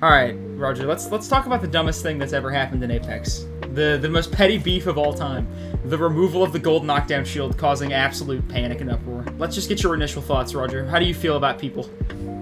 All right, Roger. Let's talk about the dumbest thing that's ever happened in Apex. The most petty beef of all time. The removal of the gold knockdown shield causing absolute panic and uproar. Let's just get your initial thoughts, Roger. How do you feel about people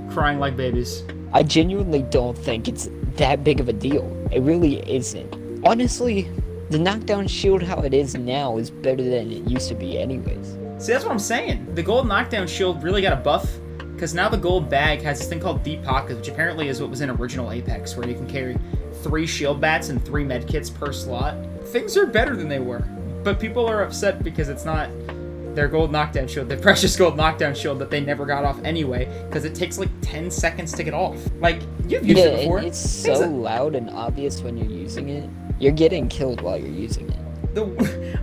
crying like babies? I genuinely don't think it's that big of a deal. It really isn't. Honestly, the knockdown shield how it is now is better than it used to be anyways. See, that's what I'm saying. The gold knockdown shield really got a buff, because now the gold bag has this thing called Deep Pockets, which apparently is what was in original Apex, where you can carry 3 shield bats and 3 medkits per slot. Things are better than they were, but people are upset because it's not their gold knockdown shield, their precious gold knockdown shield that they never got off anyway, because it takes like 10 seconds to get off. Like, you've used it before. It's so loud and obvious when you're using it. You're getting killed while you're using it.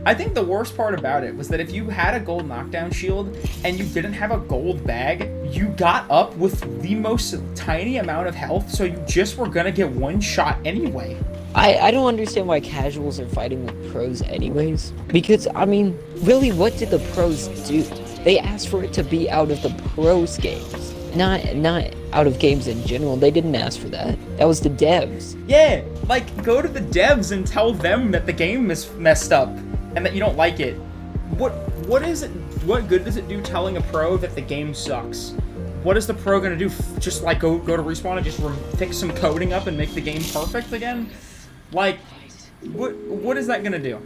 I think the worst part about it was that if you had a gold knockdown shield and you didn't have a gold bag, you got up with the most tiny amount of health, so you just were gonna get one shot anyway. I don't understand why casuals are fighting with pros anyways. Because, I mean, really, what did the pros do? They asked for it to be out of the pros games. Not out of games in general. They didn't ask for that. That was the devs. Yeah, like, go to the devs and tell them that the game is messed up and that you don't like it. What is it? What good does it do telling a pro that the game sucks? What is the pro gonna do? Just like go to Respawn and just fix some coding up and make the game perfect again? Like, what is that gonna do?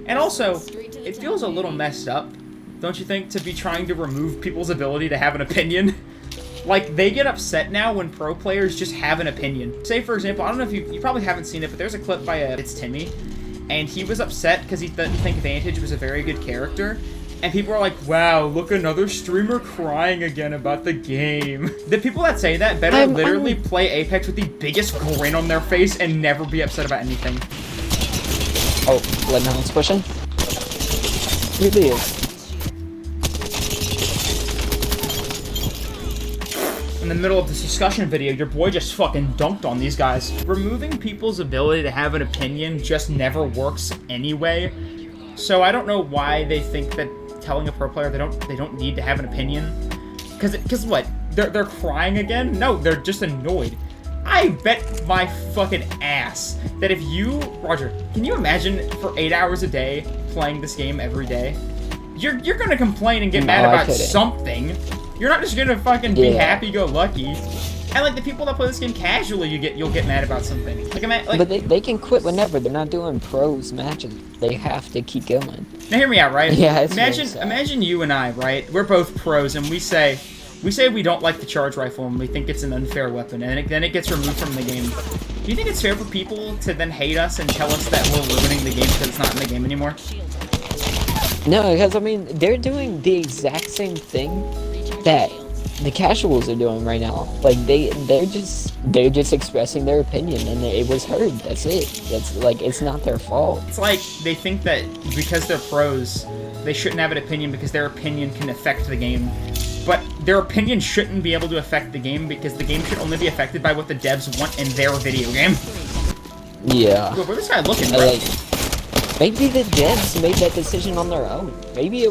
And also, it feels a little messed up, don't you think, to be trying to remove people's ability to have an opinion? Like, they get upset now when pro players just have an opinion. Say, for example, I don't know if you probably haven't seen it, but there's a clip by It's Timmy, and he was upset because he didn't think Vantage was a very good character. And people are like, wow, look, another streamer crying again about the game. The people that say that better literally play Apex with the biggest grin on their face and never be upset about anything. Oh, Lemon's pushing? Really is. In the middle of this discussion video, your boy just fucking dunked on these guys. Removing people's ability to have an opinion just never works anyway. So I don't know why they think that telling a pro player they don't need to have an opinion. Cause what? They're crying again? No, they're just annoyed. I bet my fucking ass that if you, Roger, can you imagine for 8 hours a day playing this game every day? You're gonna complain and get mad about something. You're not just gonna fucking be happy-go-lucky. And like the people that play this game casually, you'll get mad about something. But they can quit whenever. They're not doing pros matches. They have to keep going. Now hear me out, right? Yeah. Imagine you and I, right? We're both pros, and we say we don't like the charge rifle, and we think it's an unfair weapon, and then it gets removed from the game. Do you think it's fair for people to then hate us and tell us that we're ruining the game because it's not in the game anymore? No, because I mean they're doing the exact same thing that the casuals are doing right now. Like they're just expressing their opinion, and it was heard. That's it. That's like, it's not their fault. It's like they think that because they're pros, they shouldn't have an opinion because their opinion can affect the game. But their opinion shouldn't be able to affect the game because the game should only be affected by what the devs want in their video game. Yeah. Where's this guy looking, bro? Maybe the devs made that decision on their own. Maybe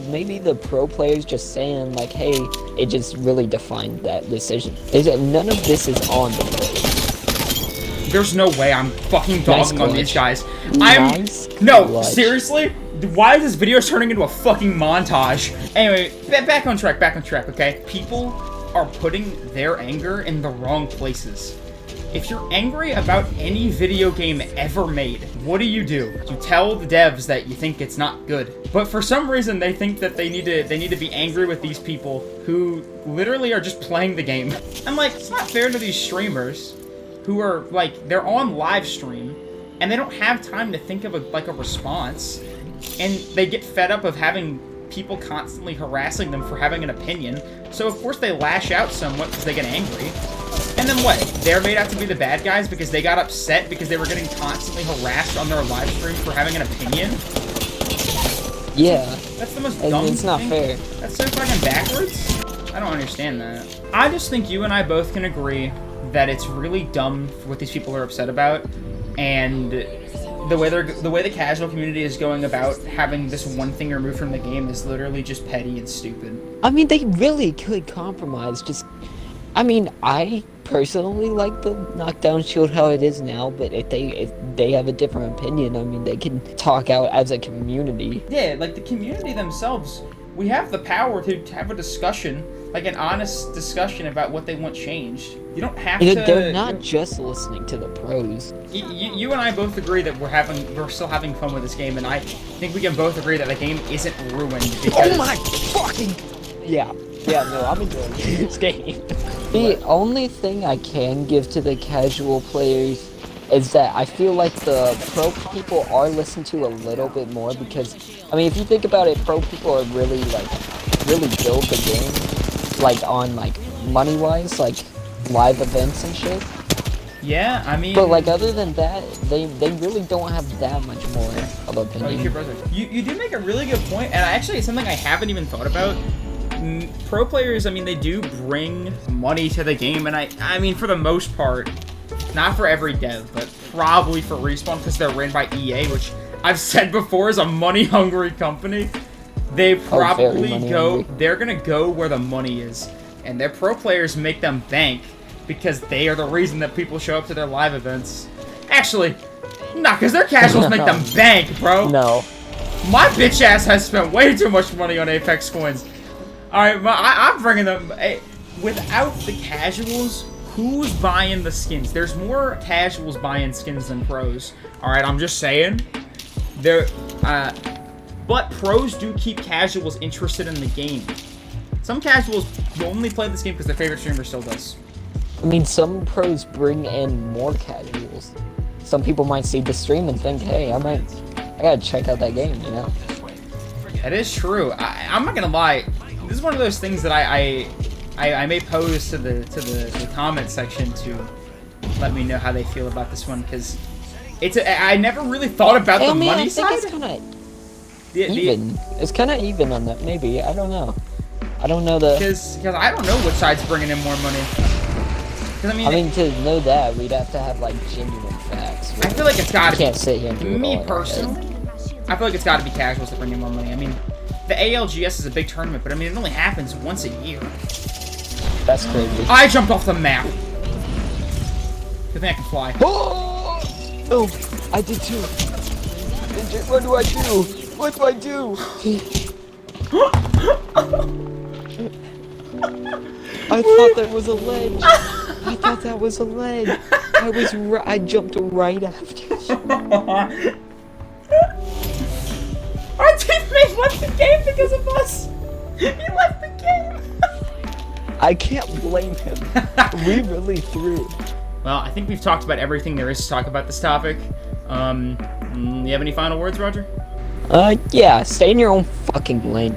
maybe the pro players just saying like, hey, it just really defined that decision. None of this is on the players. There's no way I'm fucking dogging on these guys. Seriously? Why is this video turning into a fucking montage? Anyway, back on track, okay? People are putting their anger in the wrong places. If you're angry about any video game ever made, what do? You tell the devs that you think it's not good. But for some reason, they think that they need to be angry with these people who literally are just playing the game. I'm like, it's not fair to these streamers who are like, they're on live stream and they don't have time to think of a response, and they get fed up of having people constantly harassing them for having an opinion. So of course they lash out somewhat because they get angry. And then what? They're made out to be the bad guys because they got upset because they were getting constantly harassed on their live stream for having an opinion? Yeah. That's the most dumb thing. It's not fair. That's so fucking backwards. I don't understand that. I just think you and I both can agree that it's really dumb what these people are upset about, and the way the casual community is going about having this one thing removed from the game is literally just petty and stupid. I mean, they really could compromise. Just I mean, I personally like the knockdown shield how it is now, but if they have a different opinion, I mean, they can talk out as a community. Yeah, like the community themselves, we have the power to have a discussion, like an honest discussion about what they want changed. You don't have to. They're not just listening to the pros. You and I both agree that we're still having fun with this game, and I think we can both agree that the game isn't ruined because. Oh my fucking! Yeah, no, I'm enjoying this game. The only thing I can give to the casual players is that I feel like the pro people are listened to a little bit more because, I mean, if you think about it, pro people are really build the game, like on like money-wise, like live events and shit. Yeah, I mean. But like other than that, they really don't have that much more of opinion. You do make a really good point, and actually it's something I haven't even thought about. Pro players, I mean, they do bring money to the game, and I mean, for the most part, not for every dev, but probably for Respawn, because they're ran by EA, which I've said before is a money-hungry company. They probably they're gonna go where the money is, and their pro players make them bank, because they are the reason that people show up to their live events. Actually, nah, because their casuals make them bank, bro. No. My bitch ass has spent way too much money on Apex coins. Alright, I'm bringing them. Without the casuals, who's buying the skins? There's more casuals buying skins than pros. Alright, I'm just saying. But pros do keep casuals interested in the game. Some casuals only play this game because their favorite streamer still does. I mean, some pros bring in more casuals. Some people might see the stream and think, hey, I gotta check out that game, you know? That is true. I'm not gonna lie. This is one of those things that I may pose to the comment section to let me know how they feel about this one, because I never really thought about the money side. It's kind of even. It's kind of even on that. Maybe, I don't know. I don't know because I don't know which side's bringing in more money. I mean, to know that, we'd have to have like genuine facts. I feel like it's gotta be. Can't sit here and do it me all personally. I feel like it's gotta be casuals that bring in more money. I mean, the ALGS is a big tournament, but I mean, it only happens once a year. That's crazy. I jumped off the map. Good thing I can fly. Oh! No, I did too. What do I do? What do I do? I thought that was a ledge. I thought that was a ledge. I jumped right after you. Our teammate left the game because of us! He left the game! I can't blame him. We really threw. Well, I think we've talked about everything there is to talk about this topic. You have any final words, Roger? Yeah, stay in your own fucking lane.